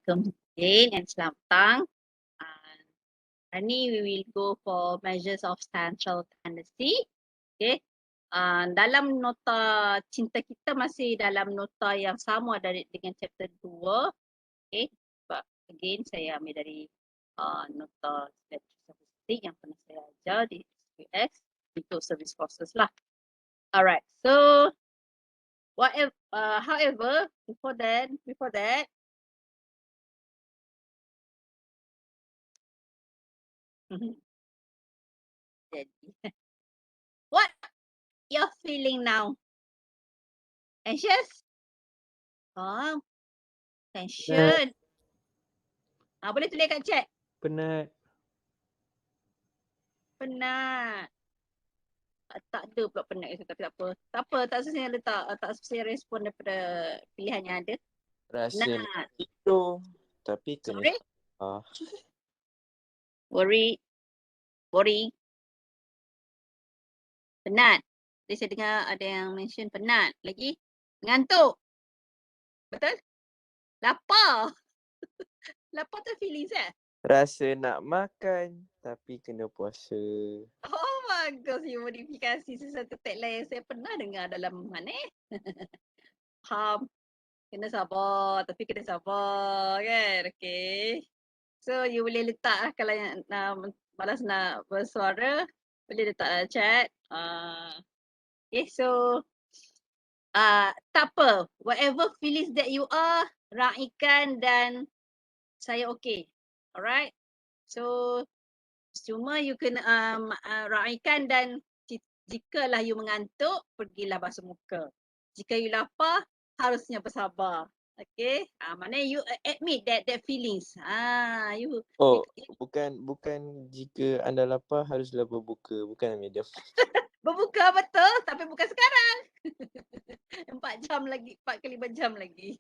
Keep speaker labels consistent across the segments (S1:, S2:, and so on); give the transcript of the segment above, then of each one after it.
S1: Assalamualaikum and selamat petang. Hari ni we will go for measures of central tendency. Okay. Dalam nota cinta kita masih dalam nota yang sama dengan chapter 2. Okay. But again saya ambil dari nota statistik yang pernah saya ajar di SQS untuk service courses lah. Alright. So however, before that, jadi, what you're feeling now? Anxious? Oh, tension. Boleh tulis kat chat.
S2: Penat.
S1: Penat. Tak ada pula penat ke tapi tak apa. Tak apa, tak semestinya letak, tak semestinya respon daripada pilihan yang ada.
S2: Rasa nak
S1: Penat.
S2: tidur. Tapi kena
S1: Sorry? Worry. Penat. Jadi saya dengar ada yang mention penat. Lagi? Ngantuk. Betul? Lapar. Lapar tu feelings eh?
S2: Rasa nak makan tapi kena puasa.
S1: Oh bagus, you modifikasi sesuatu tagline yang saya pernah dengar dalam mana Faham. Kena sabar, tapi kena sabar kan. Okay. So you boleh letak lah kalau yang malas nak bersuara, boleh letak dalam chat. Okay, so tak apa. Whatever feelings that you are, raikan dan saya okay. Alright. So cuma you kena raikan dan jikalah you mengantuk, pergilah basuh muka. Jika you lapar, harusnya bersabar. Okay, maknanya you admit that feelings. You
S2: Bukan jika anda lapar haruslah berbuka, bukan medium.
S1: berbuka betul, tapi bukan sekarang. 4 jam lagi, 4 ke 5 jam lagi.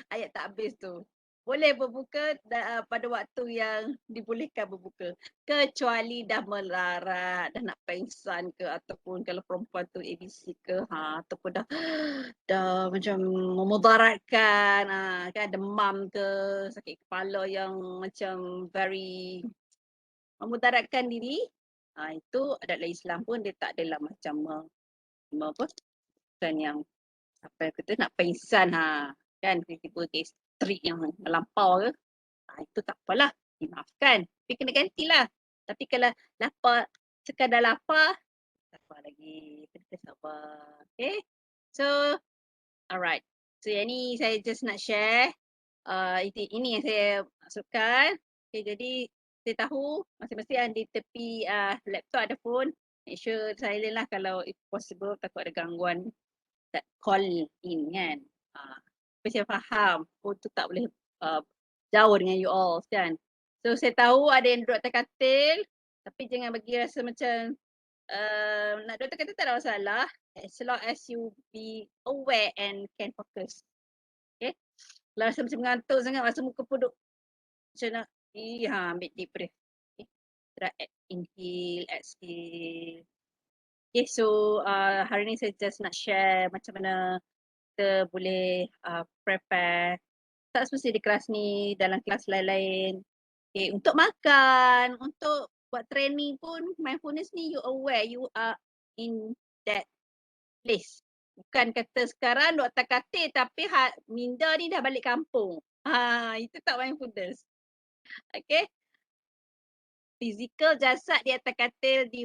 S1: Ayat tak habis tu. Boleh berbuka pada waktu yang dibolehkan berbuka. Kecuali dah melarat, dah nak pengsan ke ataupun kalau perempuan tu ABC ke, ataupun dah macam memudaratkan, kan demam ke, sakit kepala yang macam very memudaratkan diri. Itu adalah Islam pun dia tak adalah macam bukan yang apa kata nak pengsan kan tiba-tiba gastrik yang melampau ke, itu tak apalah, dimaafkan, tapi kena gantilah. Tapi kalau lapar, sekadar lapar, tak apa lagi, kena sabar. Okay, so alright, so yang ni saya just nak share, ini yang saya masukkan. Okay, jadi saya tahu masing-masing yang di tepi laptop ada phone, make sure silent lah kalau if possible, takut ada gangguan that call in kan. Tapi saya faham phone tu tak boleh jauh dengan you all kan. So saya tahu ada yang duduk atas katil, tapi jangan bagi rasa macam nak duduk atas katil tak ada masalah, as long as you be aware and can focus. Okay. Kalau rasa macam mengantuk sangat, rasa muka pun duduk macam nak ambil deep breath. Okay. Inhale, exhale. Okay, so hari ni saya just nak share macam mana kita boleh prepare, tak semesti di kelas ni, dalam kelas lain-lain. Okay, untuk makan, untuk buat training pun, mindfulness ni you aware, you are in that place. Bukan kata sekarang duk atas katil tapi minda ni dah balik kampung. Itu tak mindfulness. Okay. Fizikal jasad di atas katil di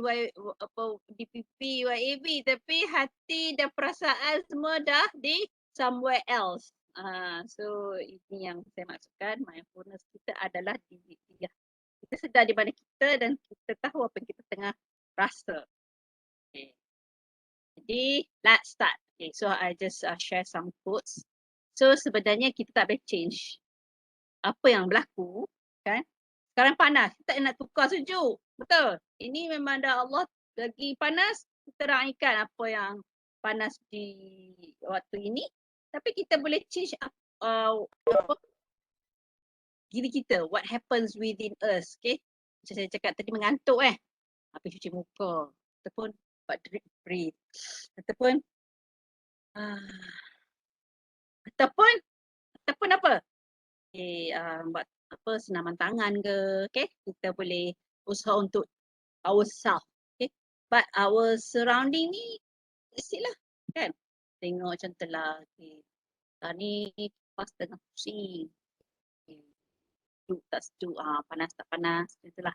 S1: PP YAB, tapi hati dan perasaan semua dah di somewhere else. So ini yang saya maksudkan, mindfulness kita adalah kita sedar di mana kita dan kita tahu apa yang kita tengah rasa. Okay. Jadi let's start. Okay, so I just share some quotes. So sebenarnya kita tak boleh change apa yang berlaku, kan? Sekarang panas, kita nak tukar sejuk. Betul? Ini memang dah Allah bagi panas, kita raikan apa yang panas di waktu ini. Tapi kita boleh change diri kita, what happens within us. Okay? Macam saya cakap tadi mengantuk habis cuci muka. Ataupun buat deep breathe. Ataupun apa? buat apa senaman tangan ke, okay? Kita boleh usaha untuk ourselves, okay? But our surrounding ni mestilah kan. Tengok contohlah, okay. Ni pas tengah pusing. Okay. Sejuk tak sejuk, panas tak panas, itulah.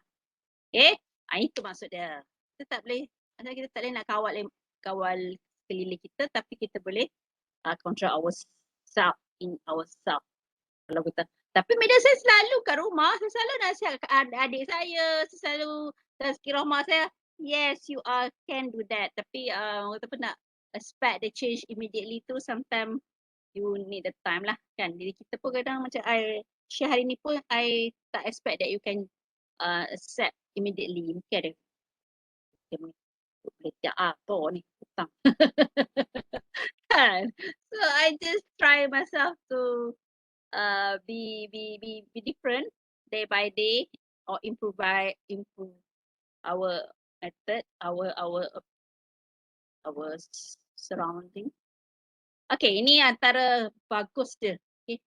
S1: Okay, itu maksud dia. Kita tak boleh, kita tak boleh nak kawal sekeliling kita, tapi kita boleh control ourselves in ourselves. Kalau kita, tapi media saya selalu kat rumah, saya selalu nasihat kat adik saya, saya selalu tazkirah rumah saya, yes you can do that. Tapi kita pun nak expect the change immediately tu, sometimes you need the time lah kan. Jadi kita pun kadang macam I share hari ni pun, I tak expect that you can accept immediately. Mungkin ada boleh tiap apa ni hutang. Kan? So I just try myself to be different day by day, or improve our method, our surrounding. Okay, ini antara bagus dia. Okay.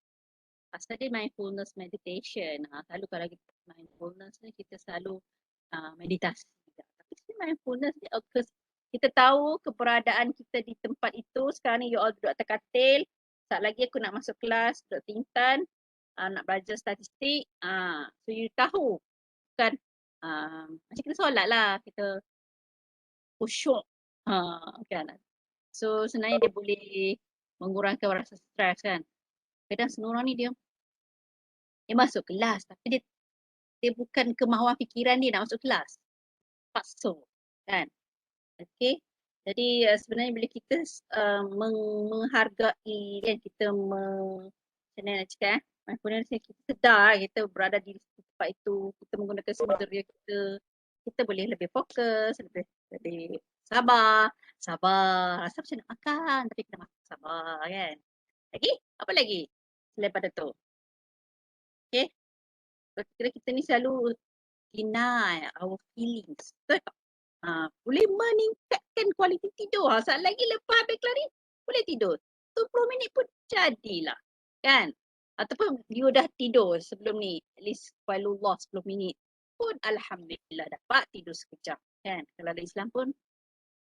S1: Pasal dia mindfulness meditation. Selalu kalau kita mindfulness ni, kita selalu meditasi. Tapi mindfulness ni kita tahu keberadaan kita di tempat itu. Sekarang ni you all duduk atas katil. Saat lagi aku nak masuk kelas, duduk tingtan, nak belajar statistik. So you tahu kan, macam kita solat lah, kita khusyuk. Kan? So sebenarnya dia boleh mengurangkan rasa stres kan. Kadang seorang ni dia masuk kelas tapi dia bukan kemahuan fikiran dia nak masuk kelas. Paksa kan. Okay. Jadi sebenarnya bila kita menghargai kan, kita macam mana nak cakap mindfulness, kita sedar kita berada di tempat itu, kita menggunakan sumber dia, kita boleh lebih fokus, lebih sabar, rasa macam nak makan tapi kena makan sabar kan. Lagi? Apa lagi selain pada tu? Okay. Kira kita ni selalu deny our feelings. Betul tak? Boleh meningkatkan kualiti tidur. Saat lagi lepas habis kelas ni, boleh tidur. 20 minit pun jadilah. Kan? Ataupun you dah tidur sebelum ni, at least walullah 10 minit pun alhamdulillah dapat tidur sekejap. Kan? Kalau ada Islam pun,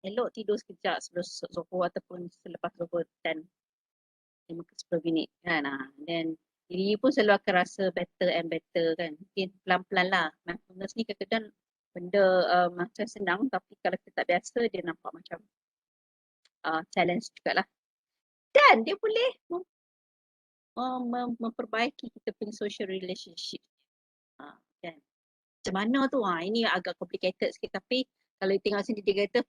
S1: elok tidur sekejap sebelum zuhur ataupun selepas zuhur dan 10 minit. Kan? Then diri pun selalu akan rasa better and better kan. Mungkin pelan-pelan lah. Mindfulness ni kadang-kadang benda macam senang, tapi kalau kita tak biasa dia nampak macam challenge jugalah. Dan dia boleh memperbaiki kita punya social relationship. Kan? Macam mana tu? Ini agak complicated sikit, tapi kalau tengok sini dia kata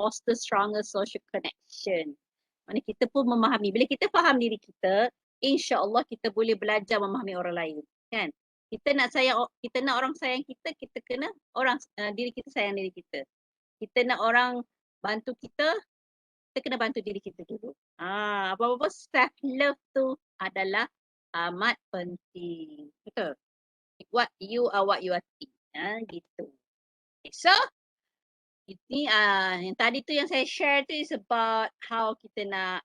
S1: foster stronger social connection. Mana kita pun memahami. Bila kita faham diri kita, insya-Allah kita boleh belajar memahami orang lain. Kan? Kita nak orang sayang kita, kita kena diri kita sayang diri kita. Kita nak orang bantu kita kena bantu diri kita dulu. Apa-apa self love tu adalah amat penting. Betul? What you are think. Gitu. Okay, so ini yang tadi tu yang saya share tu is about how kita nak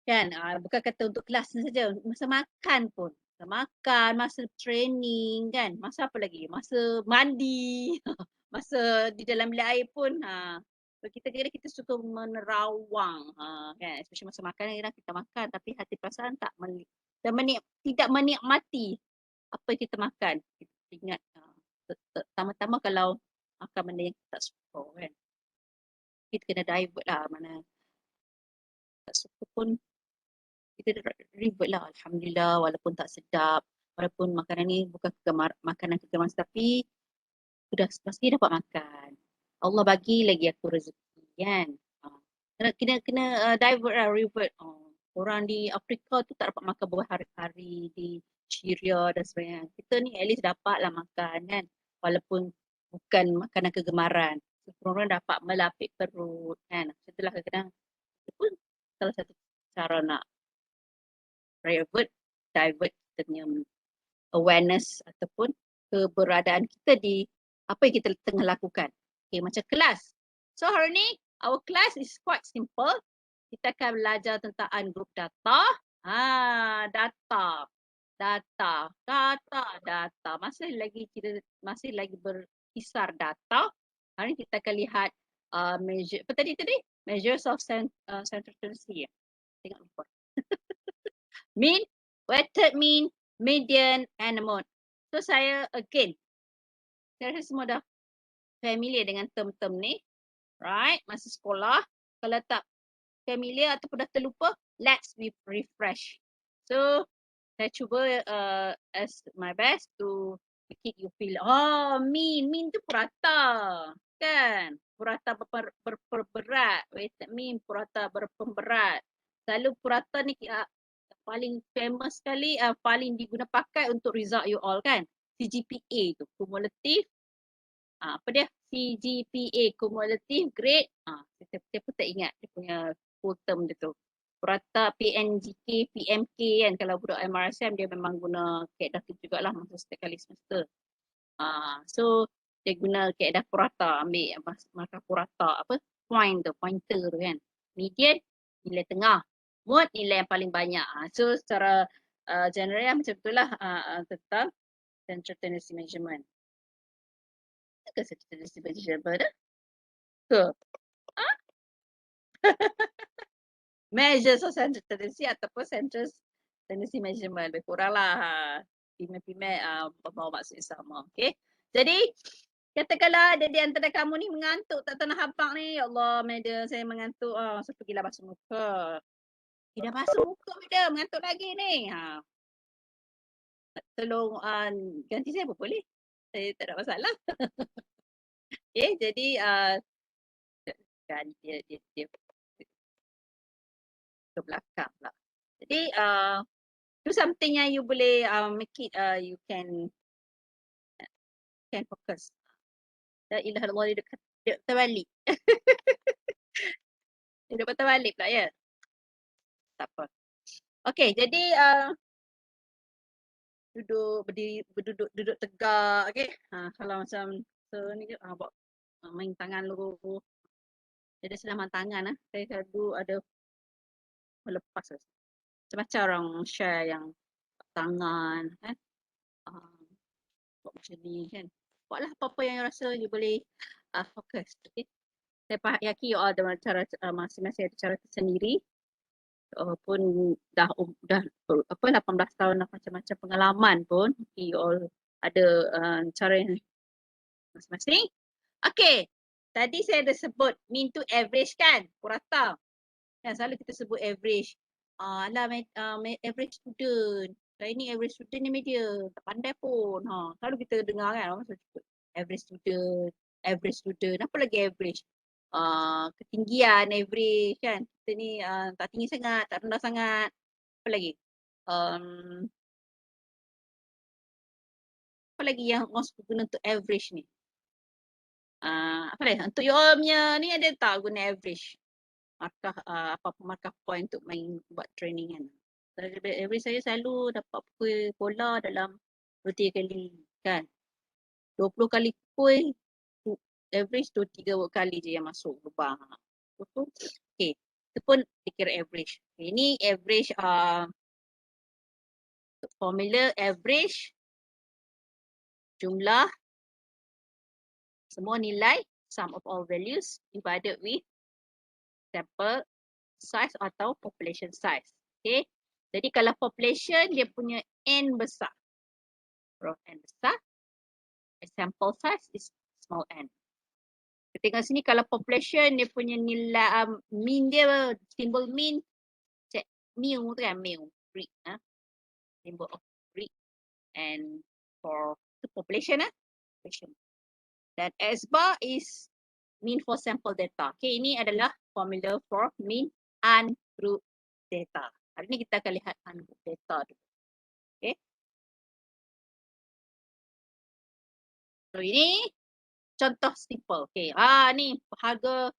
S1: kan, bukan kata untuk kelas ni saja, masa makan pun. Masa makan, masa training kan, masa apa lagi? Masa mandi, masa di dalam bilik air pun. So kita kira kita suka menerawang kan, especially masa makan kita makan tapi hati perasaan tidak menikmati apa yang kita makan. Kita ingat pertama-tama kalau makan benda yang kita tak suka kan, kita kena divert lah, mana tak suka pun kita revert lah. Alhamdulillah, walaupun tak sedap, walaupun makanan ni bukan makanan kegemaran, tapi sudah pasti dapat makan. Allah bagi lagi aku rezeki kan. Kena divert lah, revert. Orang di Afrika tu tak dapat makan buah hari-hari, di Syria dan sebagainya. Kita ni at least dapat lah makan kan, walaupun bukan makanan kegemaran. Orang dapat melapik perut kan. Itulah kadang-kadang itu pun salah satu cara nak divert kita punya awareness ataupun keberadaan kita di apa yang kita tengah lakukan. Okay, macam kelas. So hari ni our class is quite simple. Kita akan belajar tentang ungroup data. Data. data. Masih lagi berkisar data. Hari ini kita akan lihat measure, apa tadi? Measures of central tendency. Tengok lupa. Mean, weighted mean, median, and mode. So saya rasa semua dah familiar dengan term-term ni. Right, masa sekolah. Kalau tak familiar ataupun dah terlupa, let's refresh. So saya cuba as my best to make you feel, mean tu purata, kan? Purata berberat, weighted mean purata berpemberat. Selalu purata ni paling famous sekali, paling diguna pakai untuk result you all, kan? CGPA tu, cumulative, apa dia? CGPA, cumulative grade. Saya pun tak ingat dia punya full term dia tu. Purata PNGK, PMK kan. Kalau budak MRSM dia memang guna kaedah tu jugalah masa setiap kali semester. So dia guna kaedah purata, ambil markah purata, point tu, pointer tu kan. Median, nilai tengah. Mode, nilai yang paling banyak. So secara general macam itulah tentang central tendency measurement. Ke central tendency measurement dah? Ke? Measures of central tendency ataupun central tendency measurement. Lebih kurang lah. Pimet-pimet bawa maksud yang sama. Okay. Jadi, katakanlah ada di antara kamu ni mengantuk tak tahu nak habang ni. Ya Allah, madam saya mengantuk. Saya pergilah basuh muka. Dah basuh muka madam, mengantuk lagi ni. Tolong ganti saya apa boleh? Saya tak ada masalah. Okay, jadi kan dia ke belakang pula. Jadi do something yang you boleh make it you can focus. La ilaha illallah, dia terbalik. Dia dapat terbalik pula ya. Tak apa. Okey, jadi duduk tegak, okey. Kalau macam ni buat main tangan lu. Jadi selamat tangan saya selalu ada melepas macam orang share yang tangan kan. Buat macam ni kan. Buatlah apa-apa yang rasa you boleh fokus. Okay. Saya yakin you all ada cara masing-masing ada cara tersendiri. Pun dah 18 tahun dah macam-macam pengalaman pun you all ada cara yang masing-masing. Okay. Tadi saya ada sebut mean to average kan, purata. Yang selalu kita sebut average. Average student. Saya ni average student ni media. Tak pandai pun. Selalu kita dengar kan orang sebut average student. Apa lagi average? Ketinggian average kan. Kita ni tak tinggi sangat, tak rendah sangat. Apa lagi? Apa lagi yang orang suka guna untuk average ni? Apa lagi? Untuk you all punya ni ada tak guna average? Markah point untuk main buat training kan. Average saya selalu dapat pukul bola dalam 2-3 kali kan. 20 kali pukul average 2-3 kali je yang masuk lubang. Okay. Itu pun dikira average. Okay, ini average formula average jumlah semua nilai sum of all values divided with sample size atau population size. Okay. Jadi kalau population dia punya N besar. Row N besar. Sample size is small n. Kita tengok sini kalau population dia punya nilai mean dia, simbol mean, cek mu tu kan, mu, Greek. Symbol of Greek. And for the population, population. Dan S bar is mean for sample data. Okay, ini adalah formula for mean ungrouped data. Hari ini kita akan lihat ungrouped data dulu. Okay. So ini contoh simple. Okay. Ni harga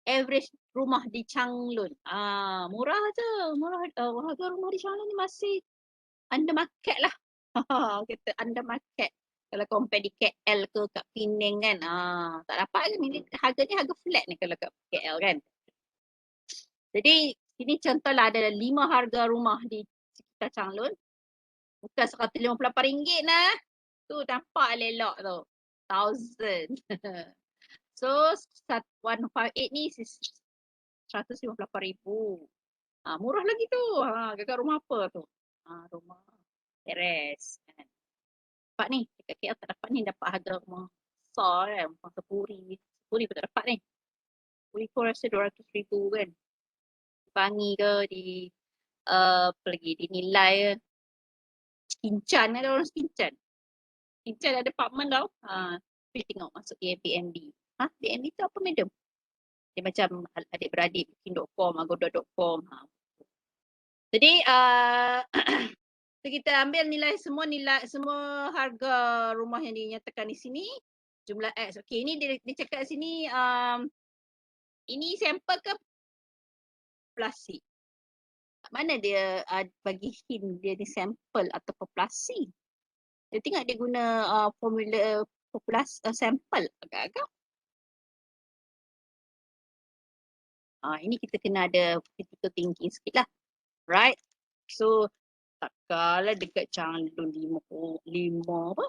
S1: average rumah di Changlun. Murah je. Harga rumah di Changlun ni masih under market lah. Kita under market. Kalau compare di KL ke kat Penang kan. Tak dapat ke ni. Harga ni harga flat ni kalau kat KL kan. Jadi ini contoh lah ada 5 harga rumah di sekitar Changlun. Bukan RM158 nah. Tu nampak elok tu. 1000. So 158 ni RM158,000. Murah lagi tu. Kakak rumah apa tu? Rumah teres. Kan. Dapat ni. Dekat KL tak dapat ni. Dapat harga rumah besar kan. Rumah sepuri. Sepuri pun tak dapat ni. Sepuri pun rasa RM200,000 kan. Bangi ke di apa lagi? Di Nilai ke. Kincan ada orang Kincan. Kincan ada apartment tau. Tapi tengok masuk Airbnb. Airbnb tu apa madam? Dia macam adik-beradik booking.com, agoda.com. Jadi so kita ambil nilai semua harga rumah yang dinyatakan di sini, jumlah X. Okey, ini dia cakap sini ini sampel ke populasi? Mana dia bagi hint dia ni sampel atau populasi? Dia tengok dia guna formula populasi sampel agak-agak. Ini kita kena ada critical thinking sikit lah. Right? So, takkanlah dekat Changlun 5 apa?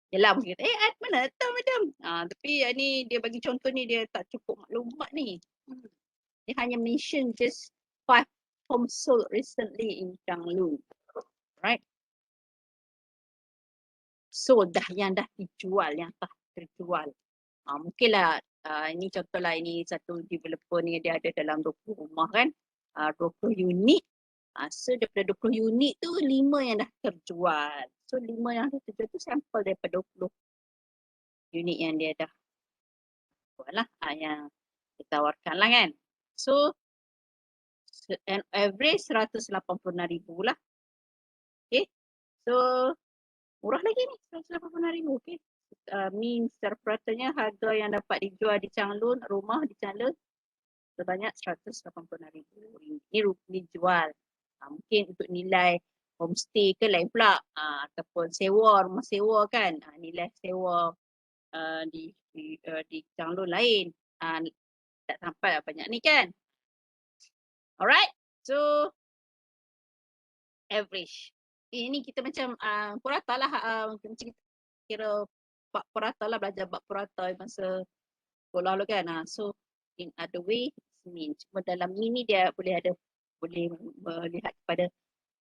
S1: Yelah, mungkin kata, mana tahu madam. Tapi ni dia bagi contoh ni dia tak cukup maklumat ni. Dia hanya mention just 5 homes sold recently in Changlun. Right? So, yang dah dijual, yang tak terjual. Mungkinlah ini contohlah ini satu developer ni dia ada dalam 20 rumah kan. 20 unit. So daripada 20 unit tu 5 yang dah terjual. So 5 yang dah terjual tu sampel daripada 20 unit yang dia dah jual lah. Yang ditawarkan lah kan. So an average RM186,000 lah. Okay. So murah lagi ni RM186,000. Okay. Mean secara peratanya harga yang dapat dijual di Changlun, rumah di Changlun sebanyak RM186,000. Ini jual. Mungkin untuk nilai homestay ke lain pula. Ataupun sewa, rumah sewa kan. Nilai sewa di Changlun lain. Tak sampai lah banyak ni kan. Alright. So average. Ini kita macam purata lah. Macam kita kira bab purata lah, belajar bab purata masa sekolah dulu kan. So in other way, mean. Cuma dalam ni dia boleh melihat kepada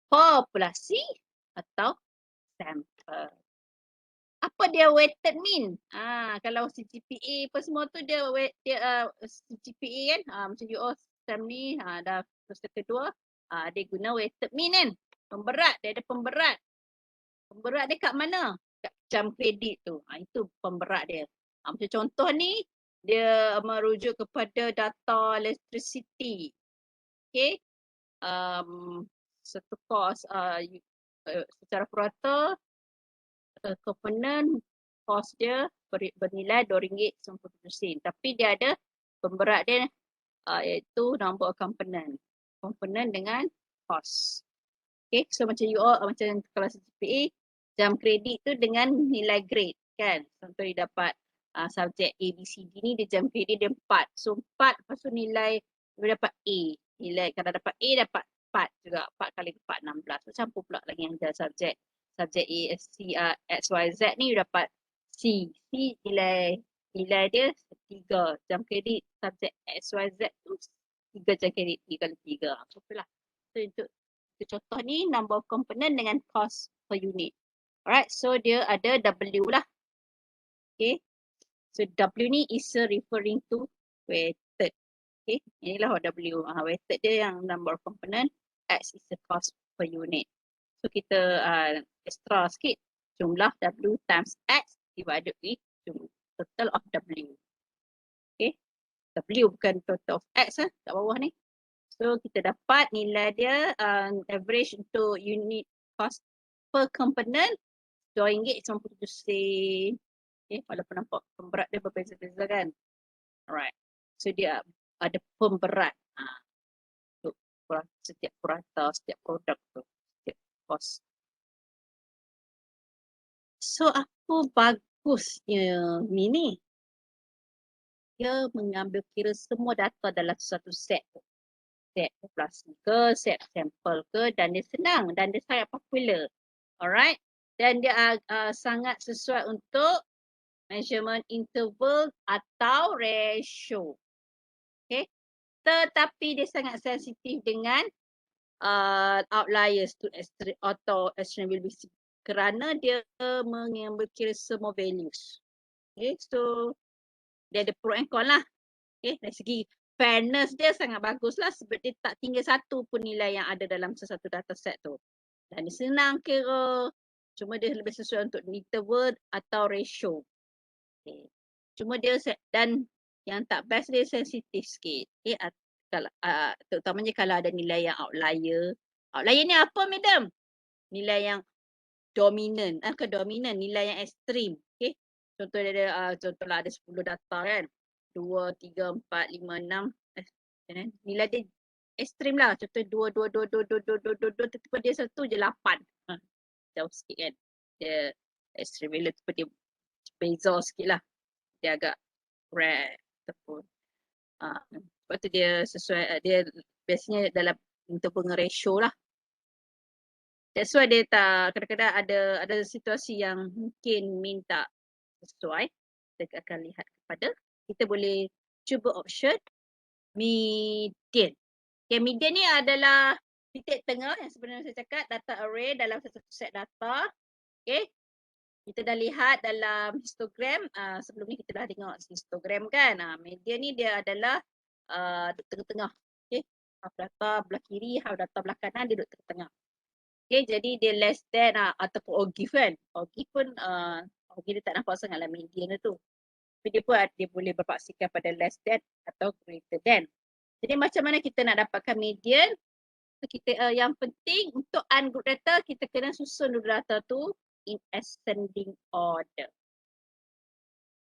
S1: populasi atau sampel. Apa dia weighted mean? Kalau CGPA apa semua tu dia CGPA kan. Macam SEM ni dah semester kedua, dia guna weighted mean kan. Pemberat, dia ada pemberat. Pemberat dia kat mana? Kat jam kredit tu. Itu pemberat dia. Macam contoh ni, dia merujuk kepada data electricity. Okay. Satu kos secara purata, komponen kos dia bernilai RM2.97. Tapi dia ada pemberat dia iaitu number of component. Komponen dengan kos. Okay, so macam macam kalau CGPA, jam kredit tu dengan nilai grade kan. Contoh dia dapat subjek A, B, C, D ni dia jam kredit dia 4. So 4 lepas tu nilai dia dapat A. Nilai kalau dapat A dapat 4 juga. 4 kali 4, 16. So campur pula lagi yang ada subjek A, C, X, Y, Z ni dapat C. C nilai dia 3. Jam kredit subjek X, Y, Z tu 3 jam kredit 3 kali 3. So lah. So untuk contoh ni number of component dengan cost per unit. Alright, so dia ada W lah. Okay, so W ni is referring to weighted. Okay, inilah W. Weighted dia yang number of component, X is the cost per unit. So kita extra sikit, jumlah W times X divided with total of W. Okay, W bukan total of X kat bawah ni. So kita dapat nilai dia average untuk unit cost per component RM2.97. Okay, walaupun nampak pemberat dia berbeza-beza kan. Alright. So dia ada pemberat untuk setiap purata, setiap produk tu, setiap cost. So apa bagusnya ni? Dia mengambil kira semua data dalam satu set tu. Set populasi ke, set sampel ke, dan dia senang dan dia sangat popular. Alright. Dan dia sangat sesuai untuk measurement interval atau ratio. Okay. Tetapi dia sangat sensitif dengan outliers to extreme atau extreme variability kerana dia mengambil kira semua values. Okay. So dia ada pro and con lah. Okay. Dari segi fairness dia sangat bagus lah sebab dia tak tinggal satu pun nilai yang ada dalam sesuatu dataset tu. Dan dia senang kira. Cuma dia lebih sesuai untuk interval atau ratio. Okay. Cuma dia dan yang tak best dia sensitif sikit. Okay. Terutamanya kalau ada nilai yang outlier. Outlier ni apa, madam? Nilai yang dominan. Dominan, nilai yang ekstrim. Okay. Contoh dia ada, contohlah ada 10 data kan. 2, 3, 4, 5, 6. Nilai dia ekstrim lah. Contoh 2, 2, 2, 2, 2, 2, 2, 2, 2, tiba dia satu je 8. Jauh sikit kan. Dia ekstrim value tiba dia beza sikit lah. Dia agak rare ataupun sebab tu dia sesuai, dia biasanya dalam interval ratio lah. That's why dia tak, kadang-kadang ada situasi yang mungkin minta sesuai. Kita akan lihat kepada, kita boleh cuba option median. Okay, median ni adalah titik tengah yang sebenarnya saya cakap data array dalam satu set data. Okay. Kita dah lihat dalam histogram, sebelum ni kita dah tengok histogram kan. Median ni dia adalah tengah-tengah. Okay. Half data belah kiri, half data belah kanan, dia duduk tengah-tengah. Okay, jadi dia less than ataupun ogive kan. Ogive pun, ogive dia tak nampak sangat lah median tu. Tapi dia pun dia boleh berpaksikan pada less than atau greater than. Jadi macam mana kita nak dapatkan median? Kita yang penting untuk ungroup data, kita kena susun dulu data tu in ascending order.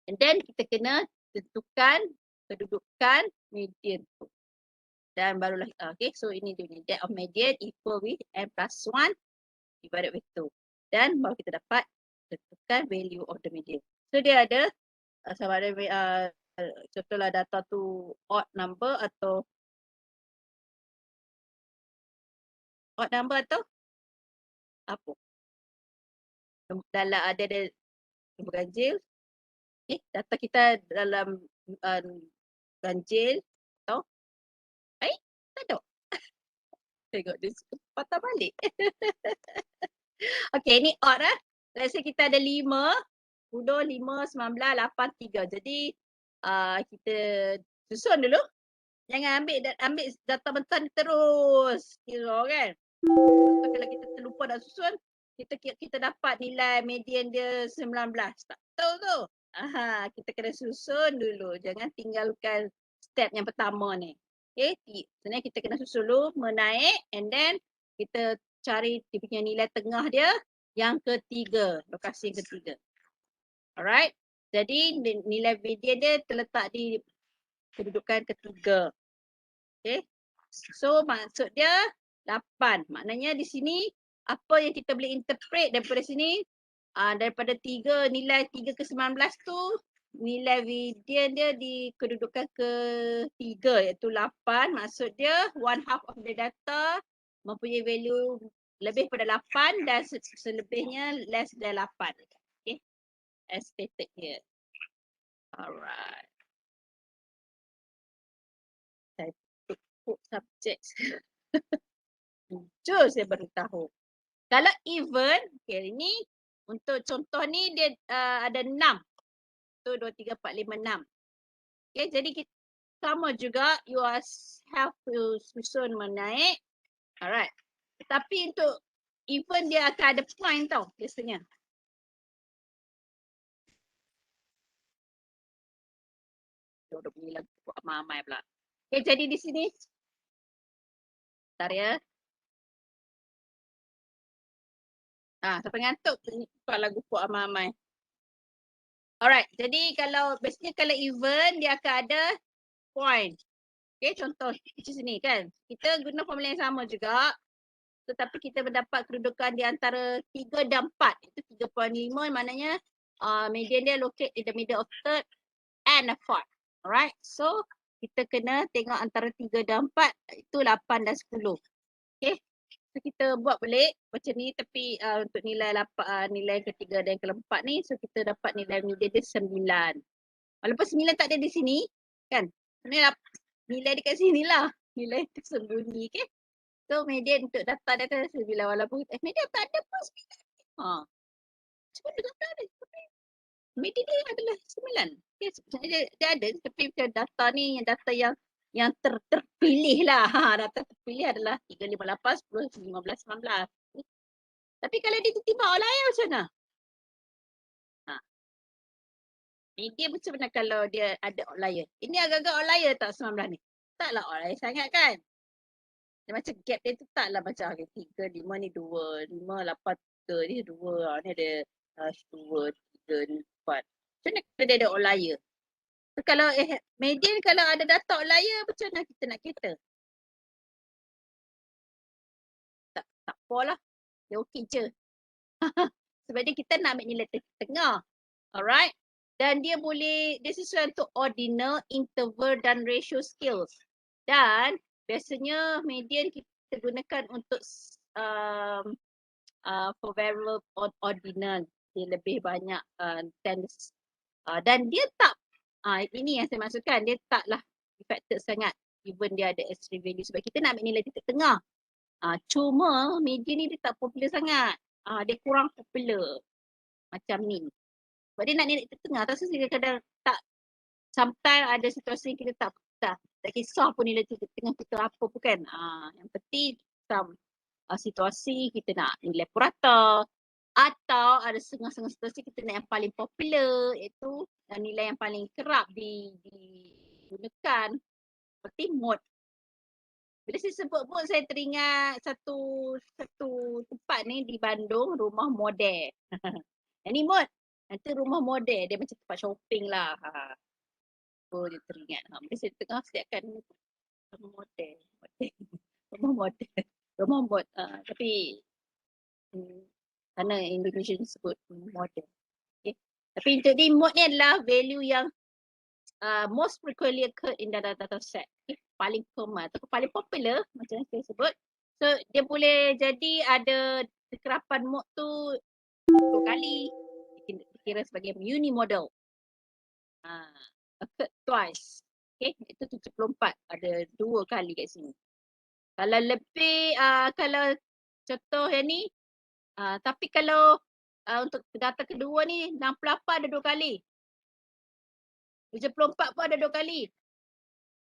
S1: And then kita kena tentukan kedudukan median tu. Dan barulah, okay, so ini dia punya depth of median equal with n plus 1 divided with 2. Dan baru kita dapat tentukan value of the median. So dia ada, sama ada, contohlah data tu odd number atau apa? Dalam ada ganjil. Data kita dalam ganjil atau tak ada. Tengok dia patah balik. Okay, ni odd lah. Let's say kita ada 5, 10, 5, 19, 8, 3. Jadi kita susun dulu. Jangan ambil data mentah terus kira kan. So, kalau kita terlupa nak susun, kita dapat nilai median dia 19. Tak tahu tu. Kita kena susun dulu. Jangan tinggalkan step yang pertama ni. Okay, sebenarnya kita kena susun dulu, menaik and then kita cari dia punya nilai tengah dia yang ketiga, lokasi yang ketiga. Alright. Jadi nilai median dia terletak di kedudukan ketiga. Okay. So maksud dia 8. Maknanya di sini apa yang kita boleh interpret daripada sini, daripada 3, nilai 3 ke 19 tu, nilai median dia di kedudukan ketiga iaitu 8. Maksud dia 1/2 of the data mempunyai value lebih pada 8 dan selebihnya less than 8. Okay. As stated here. Alright. Saya tutup subjek. Jujur saya baru tahu. Kalau even, okay, ini untuk contoh ni dia ada 6. So 2, 3, 4, 5, 6. Okay, jadi kita sama juga you have to susun menaik. Alright. Tetapi untuk even dia akan ada point tau biasanya. Udah bunyi lagu amai-amai pula. Okay, jadi di sini. Bentar ya. Sampai ngantuk buat lagu Puak Amai-Amai. Alright, jadi biasanya kalau even dia akan ada point. Okay, contoh di sini kan. Kita guna formula yang sama juga. Tetapi kita mendapat kedudukan di antara 3 dan 4. Itu 3.5 maknanya median dia locate in the middle of third and a fourth. Alright, so kita kena tengok antara 3 dan 4. Itu 8 dan 10. Okay, So kita buat balik macam ni, tapi untuk nilai nilai ketiga dan keempat ni, so kita dapat nilai median dia 9. Walaupun 9 tak ada di sini kan. Nilai dekat sini lah. Nilai tersembunyi, okay. So median untuk data 9 walaupun median tak ada pun 9. Cuma data ada. Median dia adalah 9. Okay, sebenarnya dia ada, tapi data ni data yang terpilih lah. Data terpilih adalah 3, 5, 8, 10, 15, 19. Tapi kalau dia tiba-tiba outlier macam mana? Median macam mana kalau dia ada outlier? Ini agak-agak outlier tak 19 ni? Taklah outlier sangat kan? Dia macam gap dia tu taklah macam 3, 5 ni 2, 5, 8, 3 ni 2. Ni ada 2, 3 ni 4. Macam mana kalau dia ada outlier? So, kalau median kalau ada data outlier macam mana kita nak kata? Tak apa lah. Dia okey je. Sebab dia kita nak ambil nilai tengah. Alright? Dan dia sesuai untuk ordinal, interval dan ratio scales. Dan biasanya median kita gunakan untuk for variable ordinal. Dia lebih banyak dan dia tak, ini yang saya maksudkan, dia taklah affected sangat even dia ada extreme value sebab kita nak ambil nilai titik tengah. Cuma median ni dia tak popular sangat. Dia kurang popular macam ni. Sebab dia nak nilai titik tengah. Tak sesuai kadang tak, sometimes ada situasi kita tak kisah pun nilai titik tengah kita apa pun kan. Yang penting situasi kita nak nilai purata atau ada setengah-setengah situasi kita nak yang paling popular, iaitu nilai yang paling kerap digunakan seperti mode. Bila saya sebut mode, saya teringat satu tempat ni di Bandung, Rumah Model. Yang ni mode. Nanti Rumah Model, dia macam tempat shopping lah. So dia teringat. Bila saya tengah siapkan Rumah Model. Rumah Model. Rumah Model. Tapi kerana Indonesia sebut model. Okay. Tapi untuk ni mode ni adalah value yang most frequently occurred in the data set. Okay. Paling common atau paling popular macam yang saya sebut. So dia boleh jadi ada kekerapan mode tu 2 kali. Dikira sebagai unimodal. Occurred twice. Okay. Itu 74. Ada 2 kali kat sini. Kalau lebih, kalau contoh yang ni, tapi kalau untuk data kedua ni 68 ada 2 kali. 74 pun ada 2 kali.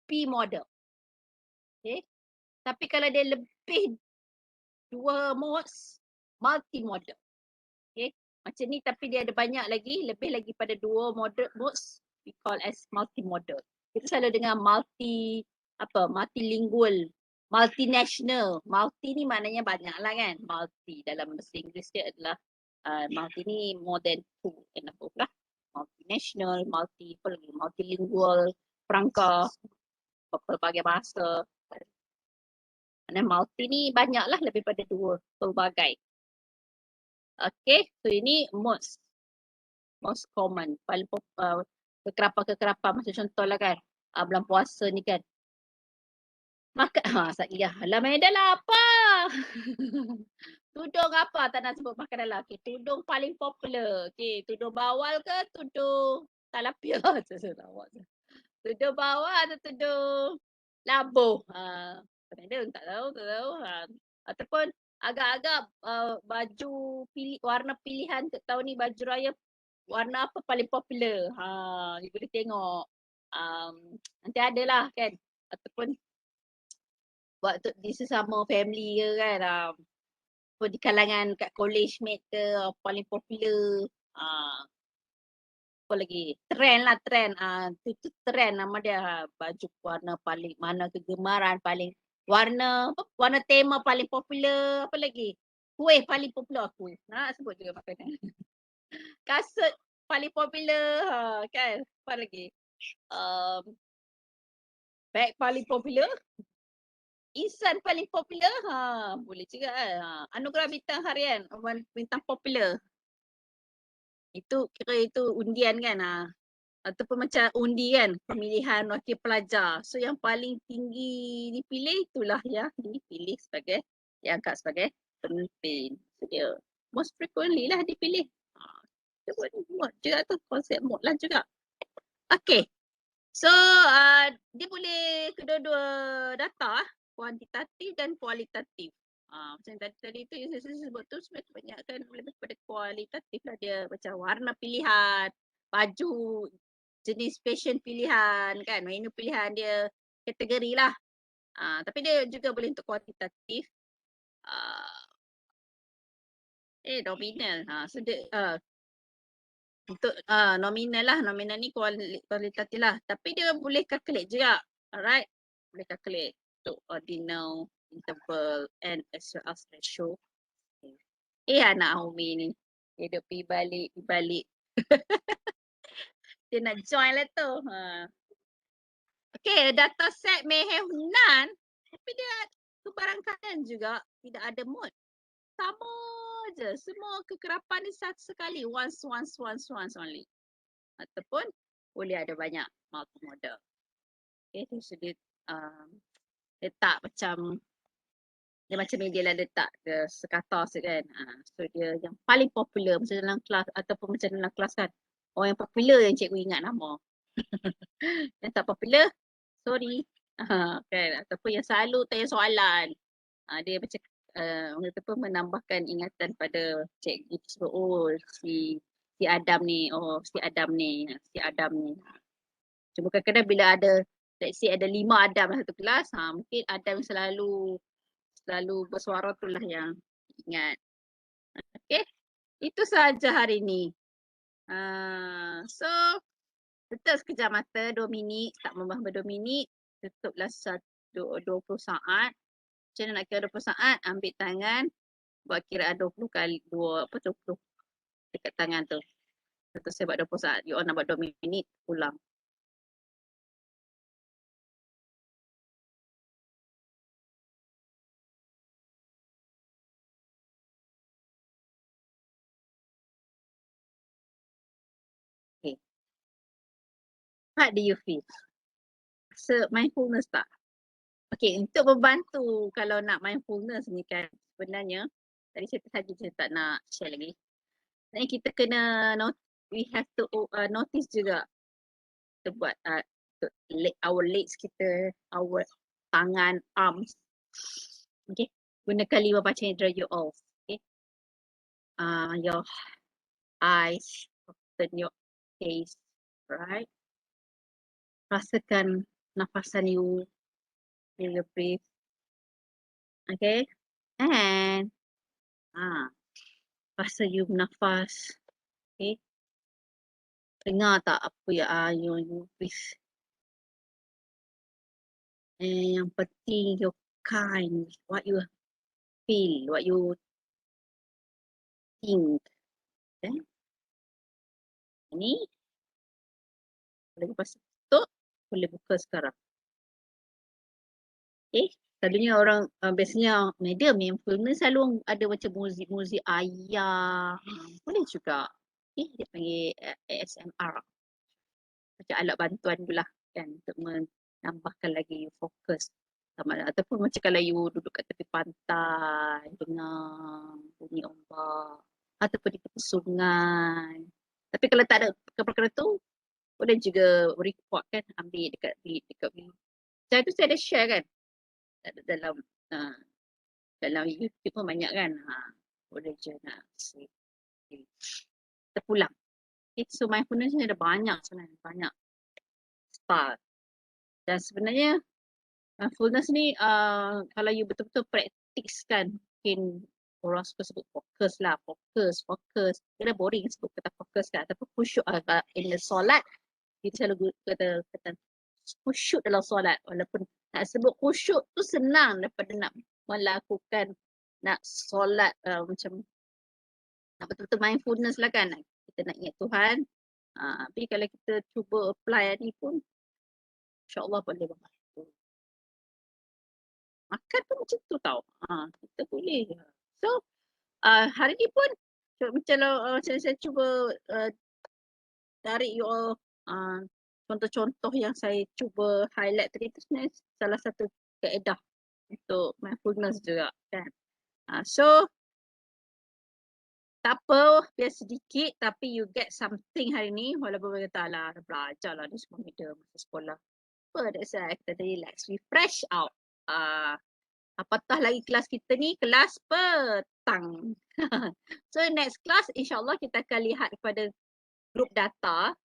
S1: P model. Okay. Tapi kalau dia lebih 2 modes, multi model. Okay. Macam ni tapi dia ada banyak lagi, lebih lagi pada 2 modes, we call as multi model. Kita selalu dengar multilingual, multinational. Multi ni maknanya banyak lah kan. Multi dalam bahasa Inggeris dia adalah multi ni more than 2 and above lah. Multinational, multilingual, perangka, pelbagai bahasa. Dan multi ni banyak lah, lebih pada 2 pelbagai. Okay, so ini most common. Paling kekerapan macam contoh lah kan. Bulan puasa ni kan. Alah dah lapar. Tudung apa? Tak nak sebut makanan lah. Okay, tudung paling popular. Okay, tudung bawal ke tudung talapia? Tudung bawal atau tudung labuh? Tak tahu. Ataupun agak-agak baju warna pilihan untuk tahun ni, baju raya warna apa paling popular? You boleh tengok. Nanti ada lah kan. Ataupun buat untuk di sesama family ke kan. Di kalangan kat college mate ke, paling popular. Apa lagi? Trend lah, trend. Itu trend nama dia. Baju warna paling, mana kegemaran paling, warna tema paling popular. Apa lagi? Kuih paling popular. Kuih. Nak sebut juga makanan. Kasut paling popular. Kan? Apa lagi? Bag paling popular. Insan paling popular, boleh juga anugerah bintang harian, bintang popular. Itu kira itu undian kan, ataupun macam undi kan, pemilihan wakil pelajar. So yang paling tinggi dipilih itulah yang dipilih sebagai diangkat sebagai pemimpin. So, dia most frequently lah dipilih. Dia buat mood juga tu, konsep mood lah juga. Okay. So, dia boleh kedua-dua data, kuantitatif dan kualitatif. Macam tadi tu yang saya sebut tu sebenarnya kebanyakan lebih kepada kualitatif lah, dia macam warna pilihan, baju, jenis fashion pilihan kan, menu pilihan dia, kategori lah. Tapi dia juga boleh untuk kuantitatif. Nominal. So dia, untuk nominal lah, nominal ni kualitatif lah. Tapi dia boleh calculate juga. Alright, boleh calculate untuk ordinal, interval and as well as ratio. Anak Umi ni, dia duk pergi balik. Dia nak join lah tu. Okay, data set may have none, tapi dia kebarangkalian juga tidak ada mode. Sama je, semua kekerapan ni satu sekali, once only. Ataupun boleh ada banyak multimodal. Okay, so dia letak macam media lah, letak ke sekata kan. So dia yang paling popular macam dalam kelas ataupun macam dalam kelas kan. Orang yang popular yang cikgu ingat nama. Yang tak popular, sorry. Kan, ataupun yang selalu tanya soalan. Dia macam orang kata pun menambahkan ingatan pada cikgu sebut, oh si Adam ni, si Adam ni. Cuma kadang-kadang bila ada, let's say ada 5 Adam dalam satu kelas, mungkin Adam selalu bersuara tu lah yang ingat. Okay, itu sahaja hari ni. So, betul sekejap mata, 2 minit, tak membahas 2 minit, tutuplah 20 saat. Macam mana nak kira 20 saat, ambil tangan, buat kiraan 20 kali 20 dekat tangan tu. Lepas saya buat 20 saat, you all nak buat 2 minit, pulang. Okay. What do you feel? Rasa mindfulness tak? Okay, untuk membantu kalau nak mindfulness ni kan, sebenarnya tadi saya tak nak share lagi. Sebenarnya kita kena we have to notice juga. Kita buat our legs kita, our tangan, arms. Okay, gunakan 5 panca indera you all. Okay, your eyes, open your face, right? Rasakan nafasan you, feel your breath. Okay, and rasa you bernafas. Okay, dengar tak apa yang you breathe. And yang penting your kind, what you feel, what you think. Okay, ini boleh lepas tutup, boleh buka sekarang. Okay, selalunya orang biasanya medium mindfulness selalu ada macam muzik-muzik ayah. Boleh juga. Okay, dia panggil ASMR. Macam alat bantuan tu lah kan, untuk menambahkan lagi fokus. Ataupun macam kalau you duduk kat tepi pantai, dengar bunyi ombak. Ataupun di tepi sungai. Tapi kalau tak ada perkara tu, boleh juga record kan, ambil dekat video. Macam tu saya ada share kan. Dalam YouTube pun banyak kan. Boleh je nak see. Kita pulang. Okay, so mindfulness ni ada banyak sebenarnya. Banyak style. Dan sebenarnya mindfulness ni kalau you betul-betul praktis kan, mungkin orang suka sebut fokus lah. Fokus. Kira boring sebut kata fokus kan. Tapi khusyuk in the solat, kita selalu kata khusyuk dalam solat. Walaupun nak sebut khusyuk tu senang daripada nak melakukan, nak solat macam nak betul-betul mindfulness lah kan. Kita nak ingat Tuhan. Tapi kalau kita cuba apply ni pun, insyaAllah boleh membantu. Makan pun macam tu tau. Kita boleh. So, hari ni pun macam saya cuba tarik you all contoh-contoh yang saya cuba highlight tadi tu sebenarnya salah satu kaedah untuk mindfulness juga kan. So tak apa, biar sedikit tapi you get something hari ni walaupun kita kata lah belajar lah ni semua benda masa sekolah. Apa that's why kita relax, refresh out. Apatah lagi kelas kita ni kelas petang. So next class insyaAllah kita akan lihat kepada group data.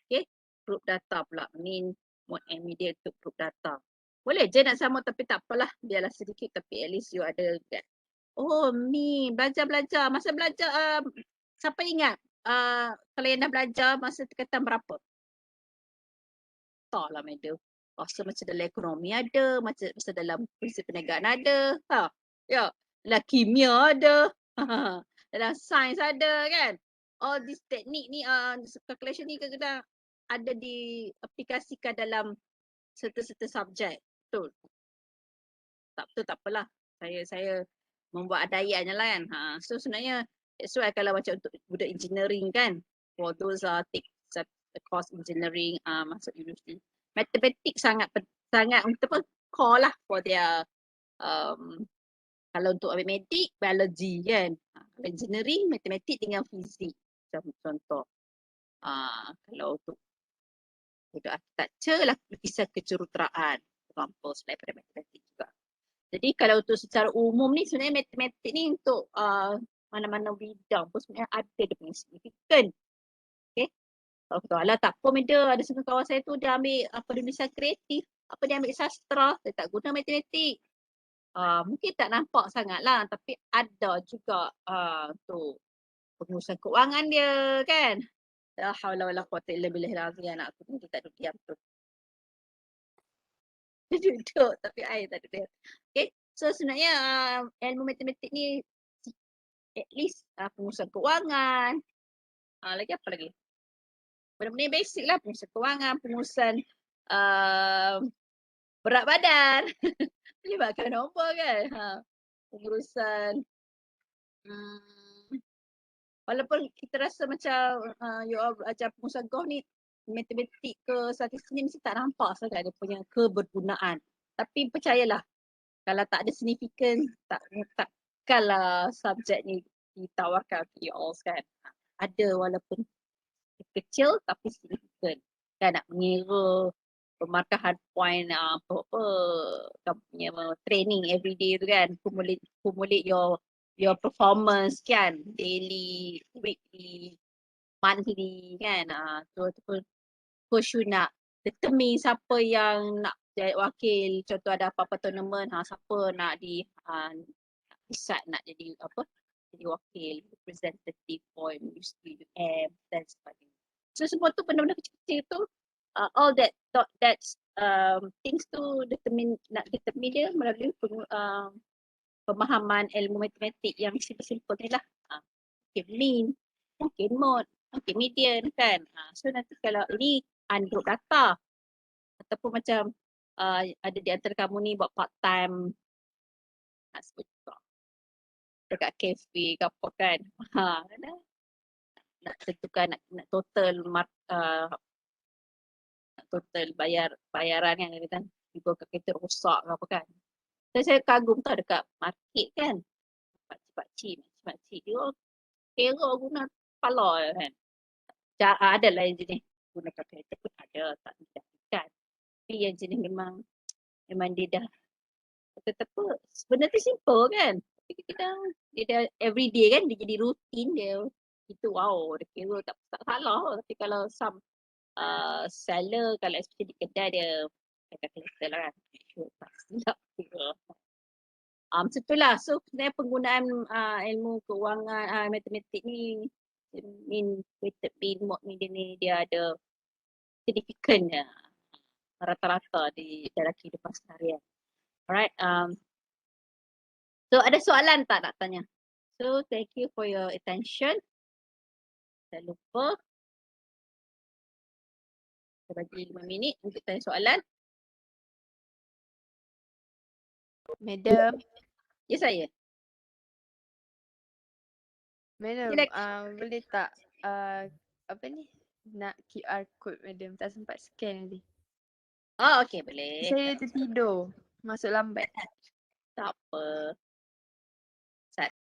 S1: Okay, group data pula. Main mode and media untuk group data. Boleh je nak sama tapi tak apalah. Biarlah sedikit tapi at least you ada that. Oh ni belajar-belajar. Masa belajar siapa ingat kalau yang dah belajar masa tingkatan berapa? Tak lah madam. Masa macam dalam ekonomi ada, macam masa dalam prinsip perniagaan ada. Ya, dalam kimia ada. Dalam sains ada kan. All this teknik ni, calculation ni kadang-kadang ada diaplikasikan dalam serta-serta subjek. Betul. Tak betul tak apalah. Saya membuat adaiannya lah kan. So sebenarnya that's why kalau macam untuk budak engineering kan. For those take course engineering masuk universiti. Matematik sangat apa core lah for their kalau untuk ambil medik, biology kan. Kalau engineering, matematik dengan fizik. Macam contoh. Kalau untuk architecture lah lukisan kejuruteraan. Example selain pada matematik juga. Jadi kalau untuk secara umum ni sebenarnya matematik ni untuk mana-mana bidang pun sebenarnya ada dia punya signifikan. Okay. Kalau kata alah tak apa Mida, ada setengah kawan saya tu dia ambil penulisan kreatif, dia ambil sastra, dia tak guna matematik. Mungkin tak nampak sangat lah tapi ada juga untuk pengurusan keuangan dia kan. La haula wala quwata illa billahil azim, anak aku ni dia tak duduk diam tu. Dia duduk tapi I tak duduk diam. Okay. So sebenarnya ilmu matematik ni at least pengurusan keuangan. Lagi apa lagi? Benda-benda basic lah, pengurusan keuangan, pengurusan berat badan. Libatkan nombor kan. Pengurusan walaupun kita rasa macam you all belajar pengurusan golf ni matematik ke statistik ni mesti tak nampak sangat dia punya kebergunaan. Tapi percayalah kalau tak ada signifikan takkanlah subjek ni ditawarkan ke you all kan. Ada walaupun kecil tapi signifikan. Kan nak mengira pemarkahan point apa kamu punya training everyday tu kan, kumulate your performance kan, daily, weekly, monthly kan. Tu pun coach you nak determine siapa yang nak jadi wakil, contoh ada apa-apa tournament, siapa nak decide nak jadi jadi wakil, representative for universiti UM dan sebagainya. So semua tu benda-benda kecil-kecil tu all that's things to determine dia melalui pemahaman ilmu matematik yang simple-simple ni lah. Mungkin mean, mungkin mode, mungkin median kan. So nanti kalau ini group data ataupun macam ada di antara kamu ni buat part time nak sebut juga dekat kafe ke apa kan. Nak tentukan nak total total bayaran yang kita juga kereta rosak ke apa kan. Saya kagum tau dekat market kan. Pakcik dia kira guna kepala kan. Ada lah yang jenis guna kereta pun ada, tak tidak kan. Tapi yang jenis memang dia dah kata apa, benda tu simple kan. Tapi dia dah everyday kan, dia jadi rutin dia. Itu wow, dia kira tak salah. Tapi kalau some seller, kalau especially di kedai dia akan kereta lah kan. Tak silap kira. Macam itulah. So sebenarnya penggunaan ilmu keuangan matematik ni mean weighted mean mode ni dia ada signifikannya rata-rata di dalam kehidupan seharian. Alright. So ada soalan tak nak tanya? So thank you for your attention. Jangan lupa saya bagi 5 minit untuk tanya soalan.
S3: Madam.
S1: Ya saya.
S3: Madam, boleh tak apa ni? Nak QR code madam, tak sempat scan tadi.
S1: Oh okey boleh.
S3: Saya tertidur, masuk lambat.
S1: Tak apa. Start.